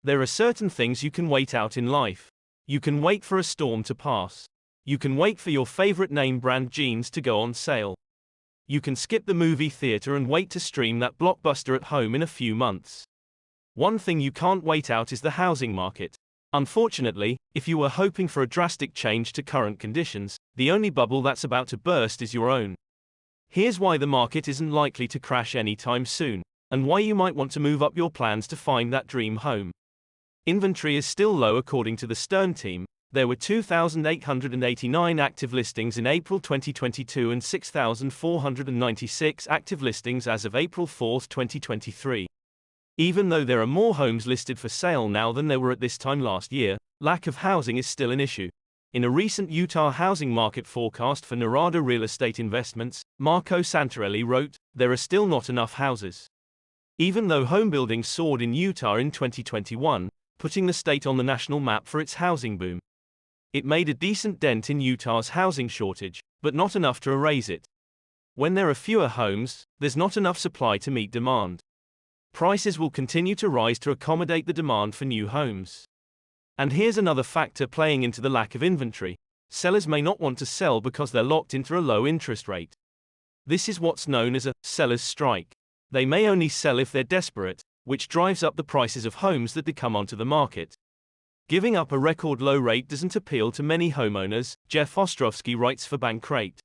There are certain things you can wait out in life. You can wait for a storm to pass. You can wait for your favorite name brand jeans to go on sale. You can skip the movie theater and wait to stream that blockbuster at home in a few months. One thing you can't wait out is the housing market. Unfortunately, if you were hoping for a drastic change to current conditions, the only bubble that's about to burst is your own. Here's why the market isn't likely to crash anytime soon, and why you might want to move up your plans to find that dream home. Inventory is still low according to the Stern team. There were 2,889 active listings in April 2022 and 6,496 active listings as of April 4, 2023. Even though there are more homes listed for sale now than there were at this time last year, lack of housing is still an issue. In a recent Utah housing market forecast for Narada Real Estate Investments, Marco Santarelli wrote, "There are still not enough houses." Even though home building soared in Utah in 2021, putting the state on the national map for its housing boom. It made a decent dent in Utah's housing shortage, but not enough to erase it. When there are fewer homes, there's not enough supply to meet demand. Prices will continue to rise to accommodate the demand for new homes. And here's another factor playing into the lack of inventory. Sellers may not want to sell because they're locked into a low interest rate. This is what's known as a seller's strike. They may only sell if they're desperate, which drives up the prices of homes that come onto the market. Giving up a record low rate doesn't appeal to many homeowners, Jeff Ostrovsky writes for Bankrate.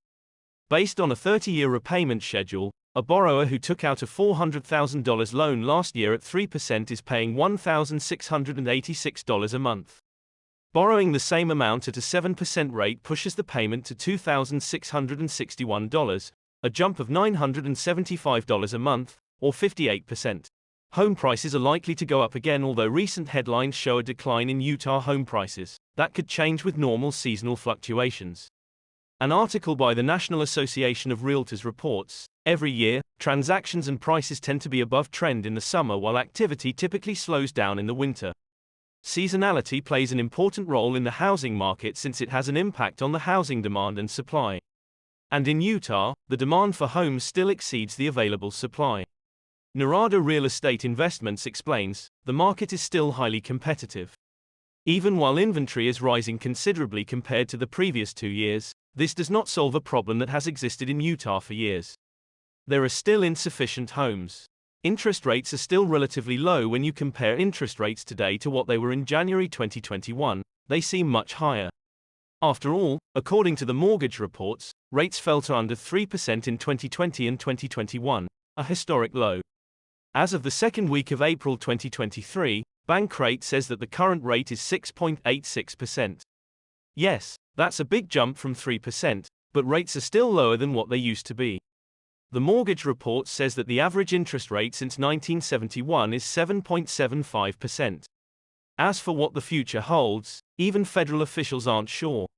Based on a 30-year repayment schedule, a borrower who took out a $400,000 loan last year at 3% is paying $1,686 a month. Borrowing the same amount at a 7% rate pushes the payment to $2,661, a jump of $975 a month, or 58%. Home prices are likely to go up again, although recent headlines show a decline in Utah home prices. That could change with normal seasonal fluctuations. An article by the National Association of Realtors reports, every year, transactions and prices tend to be above trend in the summer while activity typically slows down in the winter. Seasonality plays an important role in the housing market since it has an impact on the housing demand and supply. And in Utah, the demand for homes still exceeds the available supply. Narada Real Estate Investments explains, the market is still highly competitive. Even while inventory is rising considerably compared to the previous 2 years, this does not solve a problem that has existed in Utah for years. There are still insufficient homes. Interest rates are still relatively low when you compare interest rates today to what they were in January 2021, they seem much higher. After all, according to the mortgage reports, rates fell to under 3% in 2020 and 2021, a historic low. As of the second week of April 2023, Bankrate says that the current rate is 6.86%. Yes, that's a big jump from 3%, but rates are still lower than what they used to be. The mortgage report says that the average interest rate since 1971 is 7.75%. As for what the future holds, even federal officials aren't sure.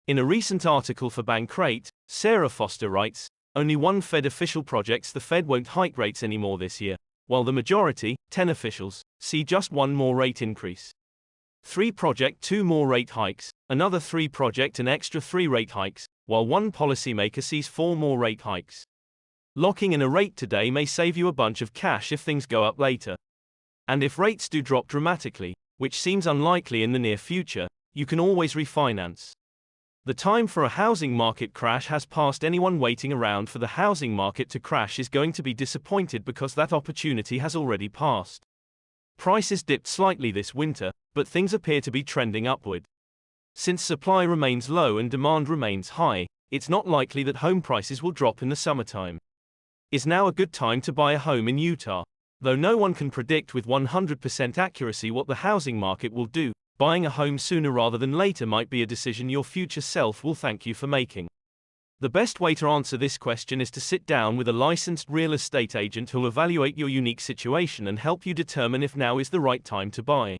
In a recent article for Bankrate, Sarah Foster writes, only one Fed official projects the Fed won't hike rates anymore this year, while the majority, 10 officials, see just one more rate increase. 3 project 2 more rate hikes, another 3 project an extra 3 rate hikes, while one policymaker sees 4 more rate hikes. Locking in a rate today may save you a bunch of cash if things go up later. And if rates do drop dramatically, which seems unlikely in the near future, you can always refinance. The time for a housing market crash has passed. Anyone waiting around for the housing market to crash is going to be disappointed because that opportunity has already passed. Prices dipped slightly this winter, but things appear to be trending upward. Since supply remains low and demand remains high, it's not likely that home prices will drop in the summertime. Is now a good time to buy a home in Utah? Though no one can predict with 100% accuracy what the housing market will do, buying a home sooner rather than later might be a decision your future self will thank you for making. The best way to answer this question is to sit down with a licensed real estate agent who'll evaluate your unique situation and help you determine if now is the right time to buy.